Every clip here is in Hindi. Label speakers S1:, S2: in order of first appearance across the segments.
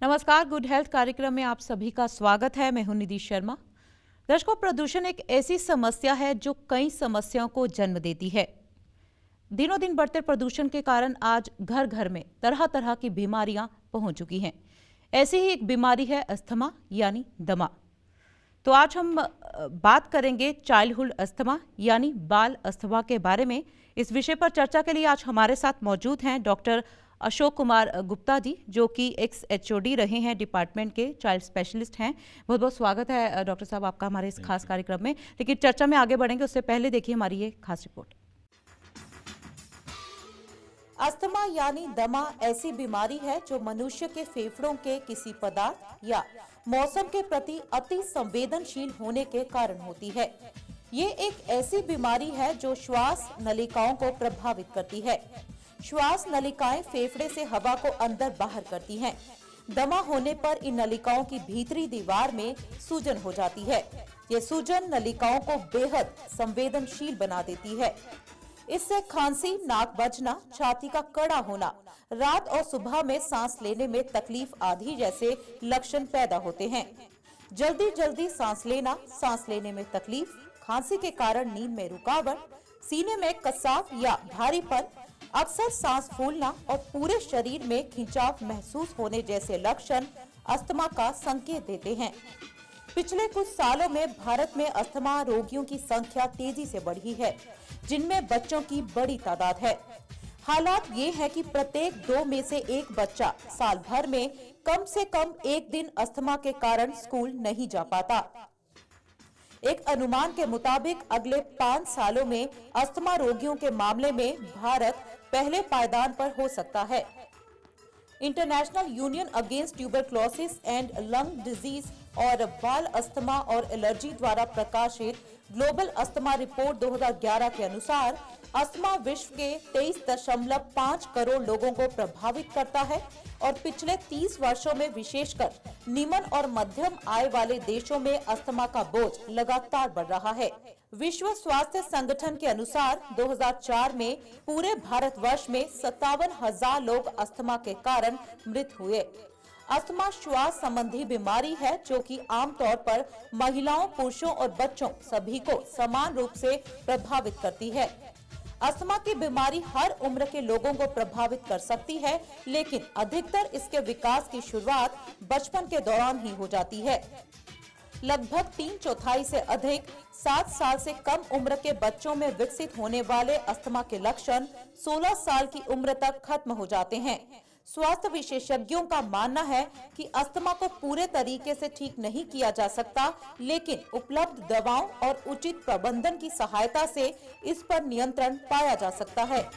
S1: नमस्कार, गुड हेल्थ कार्यक्रम में आप सभी का स्वागत है। मैं हूं निधि शर्मा। दर्शकों, प्रदूषण एक ऐसी समस्या है जो कई समस्याओं को जन्म देती है। दिनों दिन बढ़ते प्रदूषण के कारण आज घर घर में तरह तरह की बीमारियां पहुंच चुकी हैं। ऐसी ही एक बीमारी है अस्थमा यानी दमा। तो आज हम बात करेंगे चाइल्डहुड अस्थमा यानी बाल अस्थमा के बारे में। इस विषय पर चर्चा के लिए आज हमारे साथ मौजूद हैं डॉक्टर अशोक कुमार गुप्ता जी, जो कि एक्स HOD रहे हैं, डिपार्टमेंट के चाइल्ड स्पेशलिस्ट हैं। बहुत बहुत स्वागत है डॉक्टर साहब आपका हमारे इस खास कार्यक्रम में। लेकिन चर्चा में आगे बढ़ेंगे उससे पहले देखिए हमारी ये खास रिपोर्ट। अस्थमा यानी दमा ऐसी बीमारी है जो मनुष्य के फेफड़ों के किसी पदार्थ या मौसम के प्रति अति संवेदनशील होने के कारण होती है। ये एक ऐसी बीमारी है जो श्वास नलिकाओं को प्रभावित करती है। श्वास नलिकाएं फेफड़े से हवा को अंदर बाहर करती हैं। दमा होने पर इन नलिकाओं की भीतरी दीवार में सूजन हो जाती है। ये सूजन नलिकाओं को बेहद संवेदनशील बना देती है। इससे खांसी, नाक बजना, छाती का कड़ा होना, रात और सुबह में सांस लेने में तकलीफ आदि जैसे लक्षण पैदा होते हैं। जल्दी जल्दी सांस लेना, सांस लेने में तकलीफ, खांसी के कारण नींद में रुकावट, सीने में कसाव या भारीपन, अक्सर सांस फूलना और पूरे शरीर में खिंचाव महसूस होने जैसे लक्षण अस्थमा का संकेत देते हैं। पिछले कुछ सालों में भारत में अस्थमा रोगियों की संख्या तेजी से बढ़ी है, जिनमें बच्चों की बड़ी तादाद है। हालात ये है कि प्रत्येक 2 में से 1 बच्चा साल भर में कम से कम 1 दिन अस्थमा के कारण स्कूल नहीं जा पाता। एक अनुमान के मुताबिक अगले 5 सालों में अस्थमा रोगियों के मामले में भारत पहले पायदान पर हो सकता है। International union against tuberculosis and lung disease और बाल अस्थमा और एलर्जी द्वारा प्रकाशित ग्लोबल अस्थमा रिपोर्ट 2011 के अनुसार अस्थमा विश्व के 23.5 करोड़ लोगों को प्रभावित करता है और पिछले 30 वर्षों में विशेषकर निम्न और मध्यम आय वाले देशों में अस्थमा का बोझ लगातार बढ़ रहा है। विश्व स्वास्थ्य संगठन के अनुसार 2004 में पूरे भारतवर्ष में 57,000 लोग अस्थमा के कारण मृत हुए। अस्थमा श्वास संबंधी बीमारी है जो कि आमतौर पर महिलाओं, पुरुषों और बच्चों सभी को समान रूप से प्रभावित करती है। अस्थमा की बीमारी हर उम्र के लोगों को प्रभावित कर सकती है, लेकिन अधिकतर इसके विकास की शुरुआत बचपन के दौरान ही हो जाती है। लगभग 3/4 से अधिक 7 साल से कम उम्र के बच्चों में विकसित होने वाले अस्थमा के लक्षण 16 साल की उम्र तक खत्म हो जाते हैं। स्वास्थ्य विशेषज्ञों का मानना है कि अस्थमा को पूरे तरीके से ठीक नहीं किया जा सकता, लेकिन उपलब्ध दवाओं और उचित प्रबंधन की सहायता से इस पर नियंत्रण पाया जा सकता है।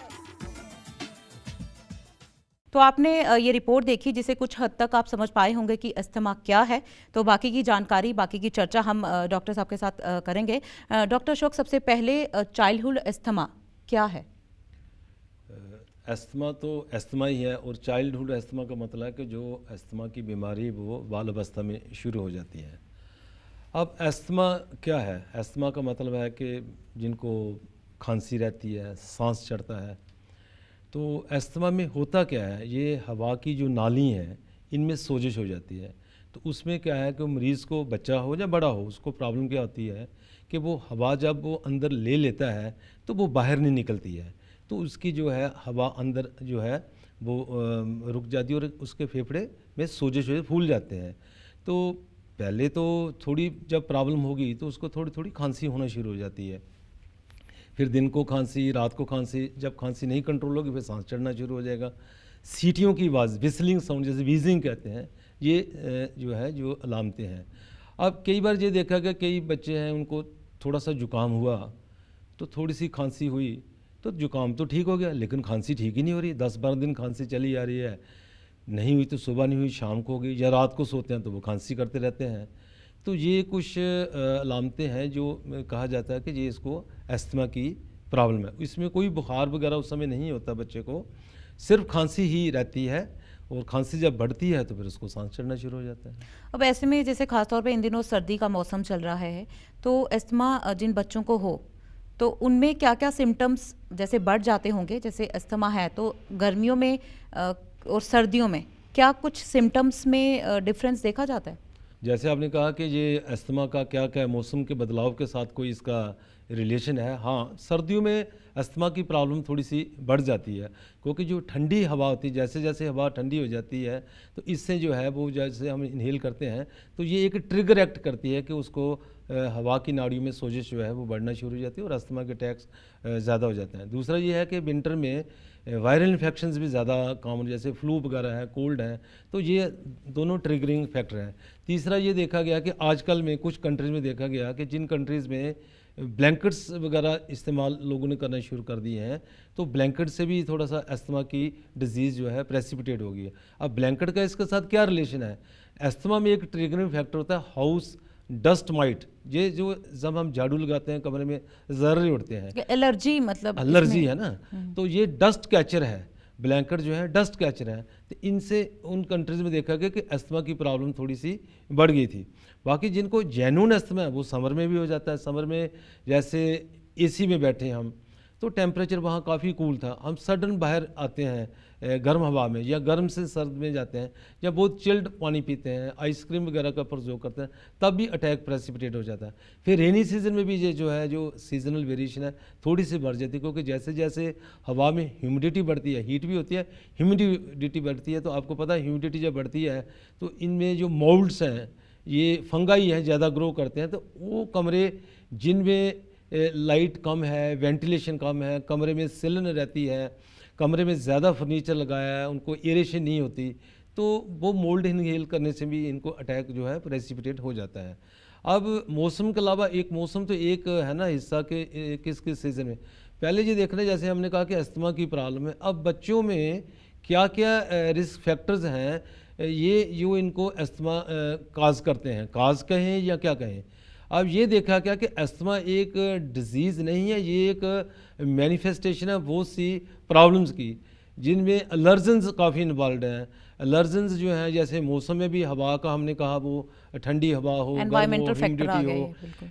S1: तो आपने ये रिपोर्ट देखी जिसे कुछ हद तक आप समझ पाए होंगे कि अस्थमा क्या है। तो बाकी की जानकारी, बाकी की चर्चा हम डॉक्टर साहब के साथ करेंगे। डॉक्टर अशोक, सबसे पहले चाइल्डहुड अस्थमा क्या है?
S2: अस्थमा तो अस्थमा ही है, और चाइल्डहुड अस्थमा का मतलब है कि जो अस्थमा की बीमारी वो बाल अवस्था में शुरू हो जाती है। अब अस्थमा क्या है? अस्थमा का मतलब है कि जिनको खांसी रहती है, सांस चढ़ता है। तो अस्थमा में होता क्या है, ये हवा की जो नाली हैं इनमें सोजिश हो जाती है। तो उसमें क्या है कि मरीज़ को, बच्चा हो या बड़ा हो, उसको प्रॉब्लम क्या होती है कि वो हवा जब वो अंदर ले लेता है तो वो बाहर नहीं निकलती है। तो उसकी जो है हवा अंदर जो है वो रुक जाती है और उसके फेफड़े में सोजिश हो फूल जाते हैं। तो पहले तो थोड़ी जब प्रॉब्लम होगी तो उसको थोड़ी थोड़ी खांसी होना शुरू हो जाती है। फिर दिन को खांसी, रात को खांसी, जब खांसी नहीं कंट्रोल होगी फिर सांस चढ़ना शुरू हो जाएगा। सीटियों की आवाज़, विस्लिंग साउंड, जैसे वीजिंग कहते हैं, ये जो है जो अलामतें हैं। अब कई बार ये देखा गया, कई बच्चे हैं उनको थोड़ा सा जुकाम हुआ तो थोड़ी सी खांसी हुई तो जुकाम तो ठीक हो गया, लेकिन खांसी ठीक ही नहीं हो रही। 10-12 दिन खांसी चली आ रही है, नहीं हुई तो सुबह नहीं हुई, शाम को हो गई, या रात को सोते हैं तो वो खांसी करते रहते हैं। तो ये कुछ अलामतें हैं जो कहा जाता है कि ये इसको अस्थमा की प्रॉब्लम है। इसमें कोई बुखार वगैरह उस समय नहीं होता बच्चे को, सिर्फ खांसी ही रहती है, और खांसी जब बढ़ती है तो फिर उसको सांस चढ़ना शुरू हो जाता है।
S1: अब ऐसे में जैसे खासतौर पे इन दिनों सर्दी का मौसम चल रहा है, तो अस्थमा जिन बच्चों को हो तो उनमें क्या क्या सिम्टम्स जैसे बढ़ जाते होंगे? जैसे अस्थमा है तो गर्मियों में और सर्दियों में क्या कुछ सिम्टम्स में डिफरेंस देखा जाता है?
S2: जैसे आपने कहा कि ये अस्थमा का क्या क्या मौसम के बदलाव के साथ कोई इसका रिलेशन है। हाँ, सर्दियों में अस्थमा की प्रॉब्लम थोड़ी सी बढ़ जाती है, क्योंकि जो ठंडी हवा होती है, जैसे जैसे हवा ठंडी हो जाती है तो इससे जो है वो, जैसे हम इनहेल करते हैं तो ये एक ट्रिगर एक्ट करती है कि उसको हवा की नाड़ियों में सोजिश जो है वो बढ़ना शुरू हो जाती है और अस्थमा के अटैक्स ज़्यादा हो जाते हैं। दूसरा ये है कि विंटर में वायरल इन्फेक्शंस भी ज़्यादा कॉमन, जैसे फ्लू वगैरह है, कोल्ड है, तो ये दोनों ट्रिगरिंग फैक्टर हैं। तीसरा ये देखा गया कि आजकल में कुछ कंट्रीज़ में देखा गया कि जिन कंट्रीज़ में ब्लैंकेट्स वगैरह इस्तेमाल लोगों ने करना शुरू कर दिए हैं, तो ब्लैंकेट से भी थोड़ा सा अस्थमा की डिजीज़ जो है प्रेसिपिटेट हो गई है। अब ब्लैंकेट का इसके साथ क्या रिलेशन है? अस्थमा में एक ट्रिगरिंग फैक्टर होता है हाउस डस्ट माइट, ये जो जब हम झाड़ू लगाते हैं कमरे में जर्रे उड़ते हैं,
S1: एलर्जी, मतलब
S2: एलर्जी है ना, तो ये डस्ट कैचर है, ब्लैंकेट जो है डस्ट कैचर है। तो इनसे उन कंट्रीज़ में देखा गया कि अस्थमा की प्रॉब्लम थोड़ी सी बढ़ गई थी। बाकी जिनको जेन्युइन अस्थमा है वो समर में भी हो जाता है। समर में जैसे एसी में बैठे हम तो टेम्परेचर वहाँ काफ़ी कूल था, हम सडन बाहर आते हैं गर्म हवा में या गर्म से सर्द में जाते हैं या बहुत चिल्ड पानी पीते हैं, आइसक्रीम वगैरह का प्रयोग करते हैं, तब भी अटैक प्रेसिपिटेट हो जाता है। फिर रेनी सीजन में भी ये जो है, जो सीजनल वेरिएशन है थोड़ी सी बढ़ जाती है, क्योंकि जैसे जैसे हवा में ह्यूमिडिटी बढ़ती है, हीट भी होती है, ह्यूमिडिटी बढ़ती है, तो आपको पता है ह्यूमिडिटी जब बढ़ती है तो इनमें जो मोल्ड्स हैं, ये फंगाई है, ज़्यादा ग्रो करते हैं, तो वो कमरे जिनमें लाइट कम है, वेंटिलेशन कम है, कमरे में सिलन रहती है, कमरे में ज़्यादा फर्नीचर लगाया है, उनको एरेशन नहीं होती, तो वो मोल्ड इनहेल करने से भी इनको अटैक जो है प्रेसिपिटेट हो जाता है। अब मौसम के अलावा एक मौसम तो एक है ना हिस्सा के किस किस सीज़न में, पहले ये देखना, जैसे हमने कहा कि अस्थमा की प्रॉब्लम है, अब बच्चों में क्या क्या रिस्क फैक्टर्स हैं ये जो इनको अस्थमा काज करते हैं, काज कहें या क्या कहें। अब ये देखा क्या कि अस्थमा एक डिजीज़ नहीं है, ये एक मैनिफेस्टेशन है बहुत सी प्रॉब्लम्स की, जिनमें एलर्जेंस काफ़ी इन्वॉल्व हैं। एलर्जेंस जो हैं, जैसे मौसम में भी हवा का हमने कहा वो ठंडी हवा हो, गर्म हो, ह्यूमिडिटी हो,